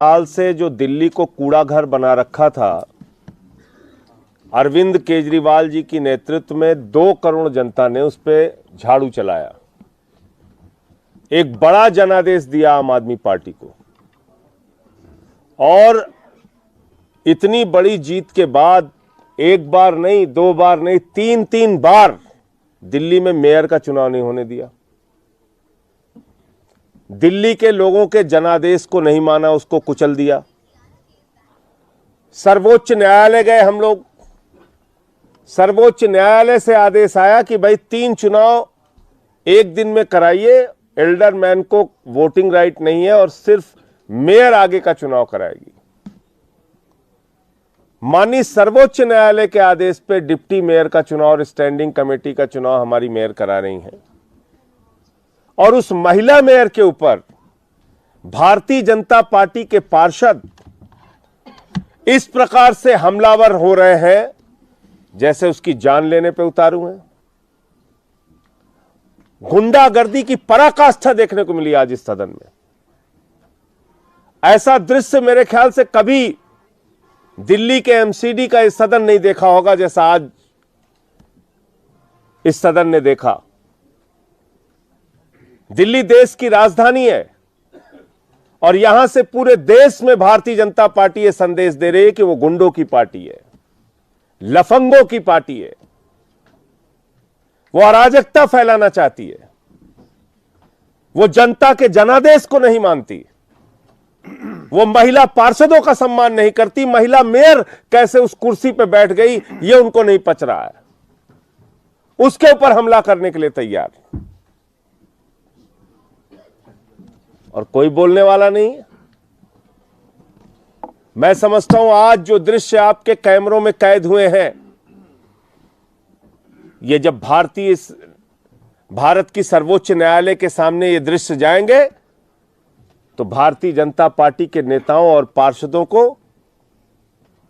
साल से जो दिल्ली को कूड़ा घर बना रखा था, अरविंद केजरीवाल जी की नेतृत्व में 2 करोड़ जनता ने उस पर झाड़ू चलाया, एक बड़ा जनादेश दिया आम आदमी पार्टी को। और इतनी बड़ी जीत के बाद एक बार नहीं, 2 बार नहीं, 3 बार दिल्ली में मेयर का चुनाव नहीं होने दिया। दिल्ली के लोगों के जनादेश को नहीं माना, उसको कुचल दिया। सर्वोच्च न्यायालय गए हम लोग, सर्वोच्च न्यायालय से आदेश आया कि भाई 3 चुनाव एक दिन में कराइए, एल्डरमैन को वोटिंग राइट नहीं है और सिर्फ मेयर आगे का चुनाव कराएगी। माननीय सर्वोच्च न्यायालय के आदेश पे डिप्टी मेयर का चुनाव और स्टैंडिंग कमेटी का चुनाव हमारी मेयर करा रही हैं। और उस महिला मेयर के ऊपर भारतीय जनता पार्टी के पार्षद इस प्रकार से हमलावर हो रहे हैं जैसे उसकी जान लेने पे उतारू हैं। गुंडागर्दी की पराकाष्ठा देखने को मिली आज इस सदन में। ऐसा दृश्य मेरे ख्याल से कभी दिल्ली के एमसीडी का इस सदन नहीं देखा होगा जैसा आज इस सदन ने देखा। दिल्ली देश की राजधानी है और यहां से पूरे देश में भारतीय जनता पार्टी यह संदेश दे रही है कि वो गुंडों की पार्टी है, लफंगों की पार्टी है, वो अराजकता फैलाना चाहती है, वो जनता के जनादेश को नहीं मानती, वो महिला पार्षदों का सम्मान नहीं करती। महिला मेयर कैसे उस कुर्सी पर बैठ गई ये उनको नहीं पच रहा है, उसके ऊपर हमला करने के लिए तैयार। और कोई बोलने वाला नहीं है। मैं समझता हूं आज जो दृश्य आपके कैमरों में कैद हुए हैं, ये जब भारत की सर्वोच्च न्यायालय के सामने ये दृश्य जाएंगे तो भारतीय जनता पार्टी के नेताओं और पार्षदों को,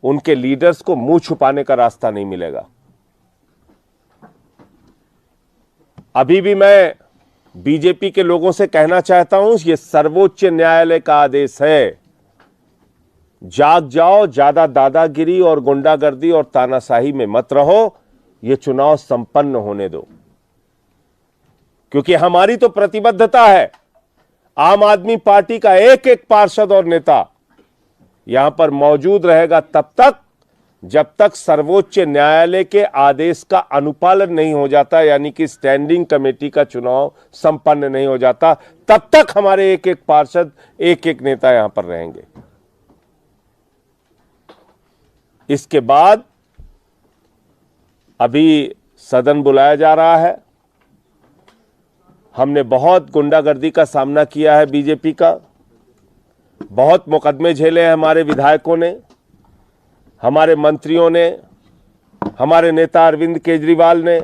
उनके लीडर्स को मुंह छुपाने का रास्ता नहीं मिलेगा। अभी भी मैं बीजेपी के लोगों से कहना चाहता हूं, यह सर्वोच्च न्यायालय का आदेश है, जाग जाओ, ज्यादा दादागिरी और गुंडागर्दी और तानाशाही में मत रहो, यह चुनाव संपन्न होने दो। क्योंकि हमारी तो प्रतिबद्धता है, आम आदमी पार्टी का एक एक पार्षद और नेता यहां पर मौजूद रहेगा तब तक जब तक सर्वोच्च न्यायालय के आदेश का अनुपालन नहीं हो जाता, यानी कि स्टैंडिंग कमेटी का चुनाव संपन्न नहीं हो जाता, तब तक हमारे एक एक पार्षद, एक एक नेता यहां पर रहेंगे। इसके बाद अभी सदन बुलाया जा रहा है। हमने बहुत गुंडागर्दी का सामना किया है, बीजेपी का बहुत मुकदमे झेले हैं हमारे विधायकों ने, हमारे मंत्रियों ने, हमारे नेता अरविंद केजरीवाल ने।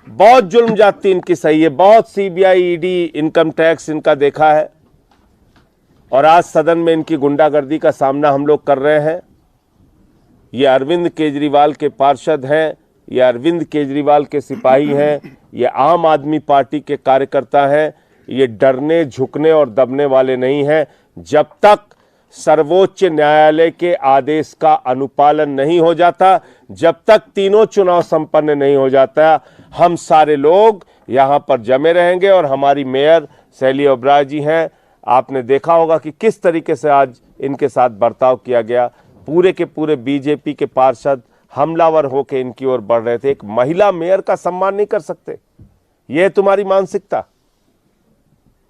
बहुत जुल्म जाती इनकी सही है, बहुत सीबीआई, ईडी, इनकम टैक्स इनका देखा है। और आज सदन में इनकी गुंडागर्दी का सामना हम लोग कर रहे हैं। ये अरविंद केजरीवाल के पार्षद हैं, ये अरविंद केजरीवाल के सिपाही हैं, ये आम आदमी पार्टी के कार्यकर्ता हैं। ये डरने, झुकने और दबने वाले नहीं हैं। जब तक सर्वोच्च न्यायालय के आदेश का अनुपालन नहीं हो जाता, जब तक तीनों चुनाव संपन्न नहीं हो जाता, हम सारे लोग यहां पर जमे रहेंगे। और हमारी मेयर शैली ओबराय जी हैं, आपने देखा होगा कि किस तरीके से आज इनके साथ बर्ताव किया गया। पूरे के पूरे बीजेपी के पार्षद हमलावर होकर इनकी ओर बढ़ रहे थे। एक महिला मेयर का सम्मान नहीं कर सकते, यह तुम्हारी मानसिकता,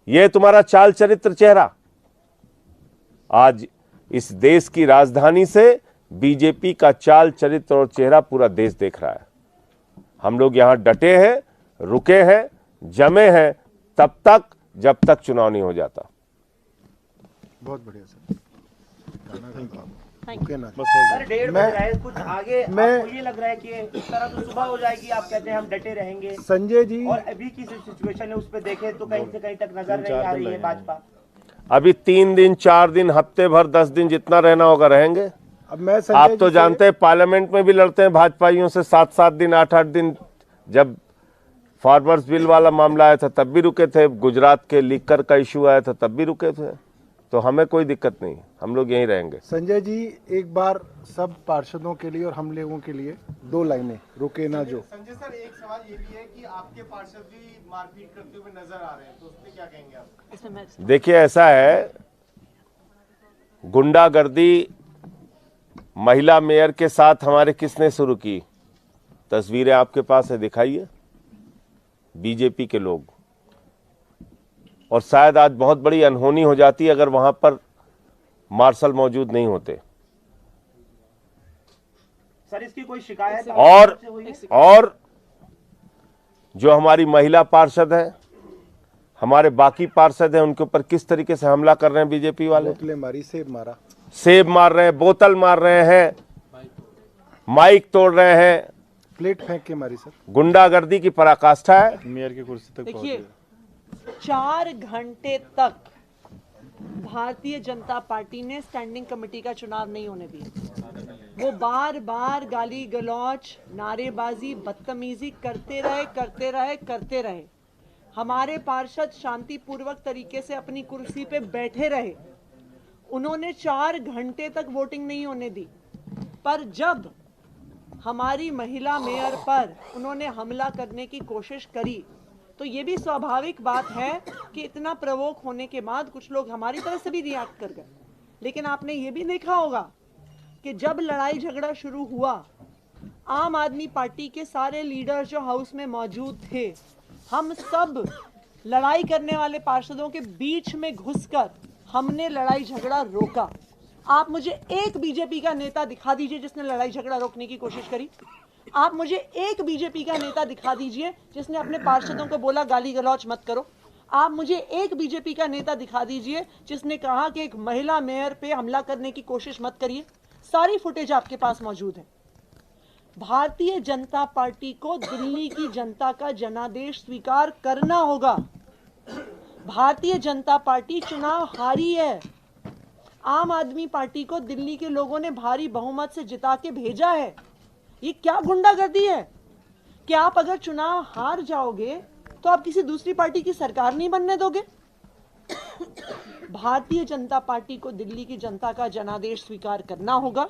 यह तुम्हारा चाल चरित्र चेहरा। आज इस देश की राजधानी से बीजेपी का चाल चरित्र और चेहरा पूरा देश देख रहा है। हम लोग यहां डटे हैं, रुके हैं, जमे हैं तब तक जब तक चुनाव नहीं हो जाता। बहुत बढ़िया सर, सर 1:30 बज रहा है, कुछ आगे आपको ये लग रहा है कि इस तरह तो सुबह हो जाएगी, आप कहते हैं हम डटे रहेंगे संजय जी। और अभी की सिचुएशन है उस पे देखें तो कहीं से कहीं तक नजर नहीं आ रही है भाजपा। अभी 3 दिन, 4 दिन, हफ्ते भर, 10 दिन जितना रहना होगा रहेंगे। अब मैं आप तो जानते हैं पार्लियामेंट में भी लड़ते हैं भाजपाइयों से 7-7 दिन, 8-8 दिन। जब फार्मर्स बिल वाला मामला आया था तब भी रुके थे, गुजरात के लीकर का इशू आया था तब भी रुके थे। तो हमें कोई दिक्कत नहीं, हम लोग यहीं रहेंगे। संजय जी, एक बार सब पार्षदों के लिए और हम लोगों के लिए 2 लाइनें, रुके ना जो। संजय सर, एक सवाल ये भी है कि आपके पार्षद भी मारपीट करते हुए नजर आ रहे हैं, तो उस पर क्या कहेंगे आप? देखिए, ऐसा है, गुंडागर्दी महिला मेयर के साथ हमारे किसने शुरू की? तस्वीरें आपके पास है, दिखाइए। बीजेपी के लोग। और शायद आज बहुत बड़ी अनहोनी हो जाती अगर वहां पर मार्शल मौजूद नहीं होते। सर, इसकी कोई शिकायत और जो हमारी महिला पार्षद है, हमारे बाकी पार्षद हैं, उनके ऊपर किस तरीके से हमला कर रहे हैं बीजेपी वाले। बोतलें मारी, सेब मारा, सेब मार रहे हैं, बोतल मार रहे हैं, माइक तोड़ रहे हैं, प्लेट फेंक के मारी सर। गुंडागर्दी की पराकाष्ठा है। मेयर की कुर्सी तक पहुंच देखिए, गए। 4 घंटे तक भारतीय जनता पार्टी ने स्टैंडिंग कमेटी का चुनाव नहीं होने दिया। वो बार बार गाली गलौच, नारेबाजी, बदतमीजी करते रहे। हमारे पार्षद शांतिपूर्वक तरीके से अपनी कुर्सी पे बैठे रहे। उन्होंने 4 घंटे तक वोटिंग नहीं होने दी। पर जब हमारी महिला मेयर पर उन्होंने हमला करने की कोशिश करी, तो ये भी स्वाभाविक बात है कि इतना प्रवोक होने के बाद कुछ लोग हमारी तरफ से भी रिएक्ट कर गए। लेकिन आपने ये भी देखा होगा कि जब लड़ाई झगड़ा शुरू हुआ, आम आदमी पार्टी के सारे लीडर जो हाउस में मौजूद थे, हम सब लड़ाई करने वाले पार्षदों के बीच में घुसकर हमने लड़ाई झगड़ा रोका। आप मुझे एक बीजेपी का नेता दिखा दीजिए जिसने लड़ाई झगड़ा रोकने की कोशिश करी। आप मुझे एक बीजेपी का नेता दिखा दीजिए जिसने अपने पार्षदों को बोला गाली गलौच मत करो। आप मुझे एक बीजेपी का नेता दिखा दीजिए जिसने कहा कि एक महिला मेयर पे हमला करने की कोशिश मत करिए। सारी फुटेज आपके पास मौजूद है। भारतीय जनता पार्टी को दिल्ली की जनता का जनादेश स्वीकार करना होगा। भारतीय जनता पार्टी चुनाव हारी है। आम आदमी पार्टी को दिल्ली के लोगों ने भारी बहुमत से जिता के भेजा है। ये क्या गुंडागर्दी है कि आप अगर चुनाव हार जाओगे तो आप किसी दूसरी पार्टी की सरकार नहीं बनने दोगे? भारतीय जनता पार्टी को दिल्ली की जनता का जनादेश स्वीकार करना होगा,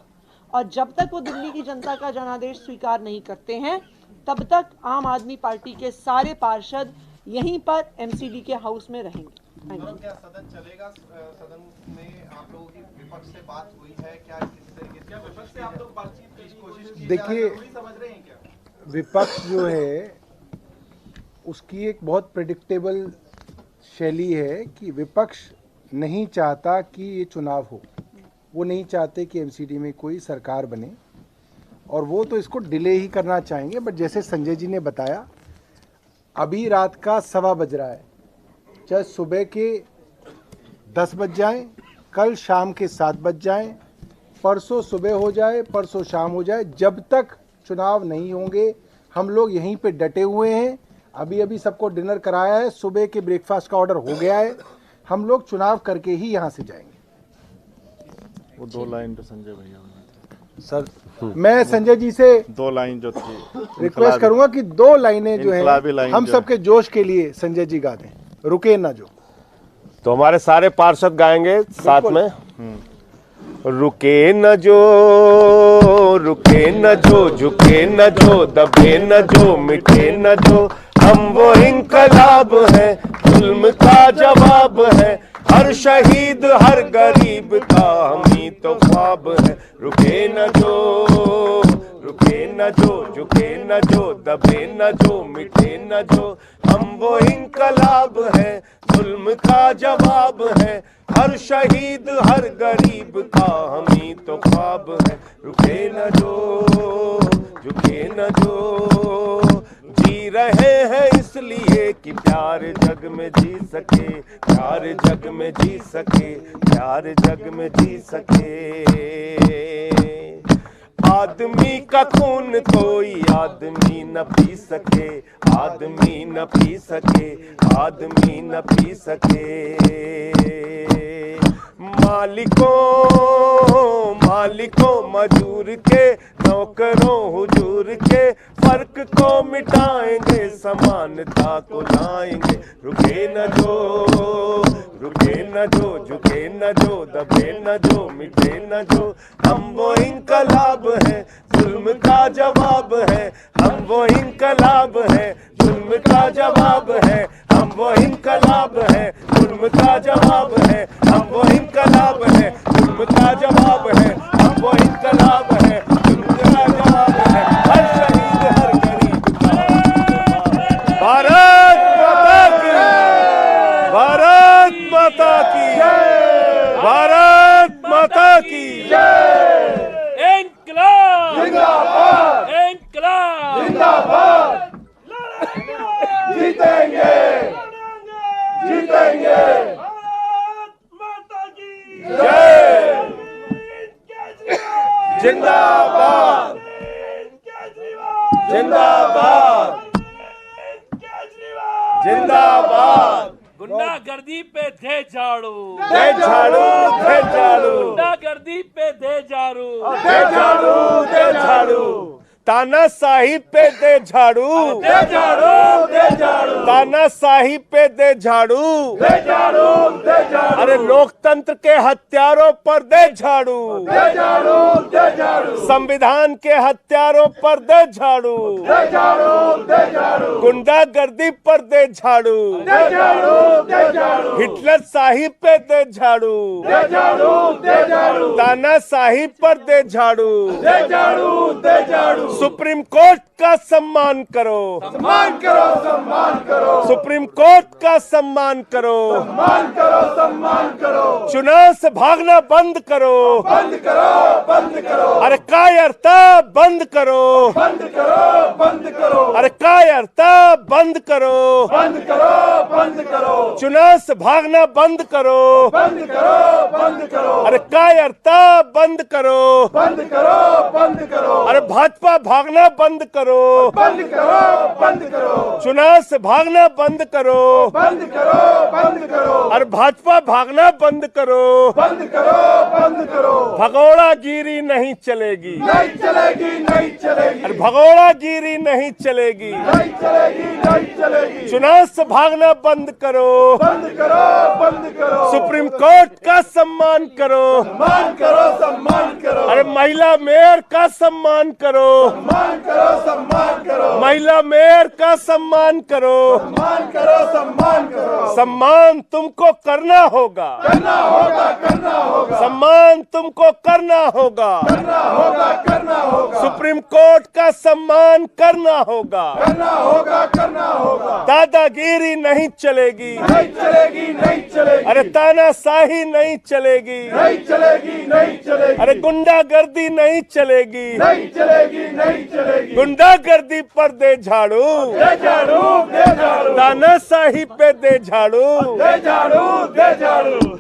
और जब तक वो दिल्ली की जनता का जनादेश स्वीकार नहीं करते हैं, तब तक आम आदमी पार्टी के सारे पार्षद यहीं पर एमसीडी के हाउस में रहेंगे। क्या सदन चलेगा? सदन में आप लोगों की विपक्ष से बात हुई है क्या? किस तरीके से विपक्ष से आप लोग बातचीत की कोशिश की? देखिए, समझ रहे हैं क्या? विपक्ष जो है उसकी एक बहुत प्रेडिक्टेबल शैली है कि विपक्ष नहीं चाहता कि ये चुनाव हो। वो नहीं चाहते कि एमसीडी में कोई सरकार बने, और वो तो इसको डिले ही करना चाहेंगे। बट जैसे संजय जी ने बताया, अभी रात का 1:15 बज रहा है, चाहे सुबह के 10 बज जाएं, कल शाम के 7 बज जाएं, परसों सुबह हो जाए, परसों शाम हो जाए, जब तक चुनाव नहीं होंगे हम लोग यहीं पे डटे हुए हैं। अभी सबको डिनर कराया है, सुबह के ब्रेकफास्ट का ऑर्डर हो गया है। हम लोग चुनाव करके ही यहाँ से जाएंगे। वो 2 लाइन तो संजय भैया सर, मैं संजय जी से 2 लाइन जो थी रिक्वेस्ट करूंगा कि 2 लाइनें जो इनकलाबी है लाइन हम जो सबके जोश के लिए संजय जी गा दें, रुके ना जो। तो हमारे सारे पार्षद गाएंगे साथ में। रुके न जो, रुके न जो, झुके न जो, दबे न जो, मिटे न जो, हम वो इंकलाब है, जुल्म का जवाब है, हर शहीद हर गरीब का हम ही तो ख्वाब है। रुके न जो, रुके न जो, झुके न जो, दबे न जो, मिटे न जो, हम वो इंकलाब है, जुल्म का जवाब है, हर शहीद हर गरीब का हम ही तो ख्वाब है। रुके न जो, झुके न जो, जी रहे हैं इसलिए कि प्यार जग में जी सके, प्यार जग में जी सके, प्यार जग में जी सके। आदमी का खून कोई आदमी न पी सके, आदमी न पी सके, आदमी न पी सके। मालिकों मालिकों मजूर के, नौकरों हुजूर के, फर्क को मिटाएंगे, समानता को लाएंगे। रुके न जो, रुके न जो, झुके न जो, दबे न जो, मिटे न जो, हम वो इंकलाब है, जुल्म का जवाब है, हम वो इंकलाब है, जुल्म का जवाब है, हम वो इंकलाब है, जुल्म का जवाब है, हम वो इंकलाब है, जुल्म का जवाब है, हम वो इंकलाब है, जुल्म का जवाब है, हर शहीद हर गरीब का। भारत माता की, भारत माता की, भारत माता की इंकलाब जिंदाबाद, इंकलाब जिंदाबाद, जीतेंगे, जीतेंगे, माता की जय, जिंदाबाद, जिंदाबाद, जिंदाबाद, गुंडागर्दी पे दे झाड़ू, दे झाड़ू, दे झाड़ू, गुंडागर्दी पे दे झाड़ू, दे झाड़ू, दे झाड़ू, तानाशाही पे दे झाड़ू, दे झाड़ू, दे झाड़ू, तानाशाही पे दे झाड़ू, दे झाड़ू, दे झाड़ू, अरे लोकतंत्र के हत्यारों पर दे झाड़ू, दे झाड़ू, दे झाड़ू, संविधान के हत्यारों पर दे झाड़ू, दे झाड़ू, दे झाड़ू, गुंडागर्दी पर दे झाड़ू, दे झाड़ू, दे झाड़ू, हिटलर शाही पे दे झाड़ू, दे झाड़ू, दे झाड़ू, तानाशाही पर दे झाड़ू, दे झाड़ू, दे झाड़ू, सुप्रीम कोर्ट का सम्मान करो, सम्मान करो, सम्मान करो, सुप्रीम कोर्ट का सम्मान करो, सम्मान करो, सम्मान करो, चुनाव से भागना बंद करो, बंद करो, बंद करो, अरे कायरता बंद करो, बंद करो, बंद करो, अरे कायरता बंद करो, बंद करो, बंद करो, चुनाव से भागना बंद करो, बंद करो, बंद करो, अरे कायरता बंद करो, बंद करो, बंद करो, अरे भाजपा भागना बंद करो, बंद करो, बंद करो, चुनाव से भागना बंद करो, बंद करो, बंद करो, अरे भाजपा भागना बंद करो, बंद करो, बंद करो, भगोड़ागिरी नहीं चलेगी, नहीं चलेगी, नहीं चलेगी, अरे भगोड़ागिरी नहीं चलेगी, नहीं चलेगी, नहीं चलेगी, चुनाव से भागना बंद करो, बंद करो, बंद करो, सुप्रीम कोर्ट का सम्मान करो, सम्मान करो, सम्मान करो, अरे महिला मेयर का सम्मान करो, सम्मान करो, सम्मान करो, महिला मेयर का सम्मान करो, सम्मान करो, सम्मान करो, सम्मान तुमको करना होगा, करना होगा, करना होगा, सम्मान तुमको करना होगा, करना होगा, करना होगा, सुप्रीम कोर्ट का सम्मान करना होगा, करना होगा, करना होगा, दादागिरी नहीं चलेगी, नहीं चलेगी, नहीं चलेगी, अरे तानाशाही नहीं चलेगी, नहीं चलेगी, नहीं चलेगी, अरे गुंडागर्दी नहीं चलेगी, नहीं चलेगी, नहीं चलेगी, गुंडागर्दी पर दे झाड़ू, दे झाड़ू, दे झाड़ू, तानाशाही पे दे झाड़ू, दे झाड़ू, दे झाड़ू।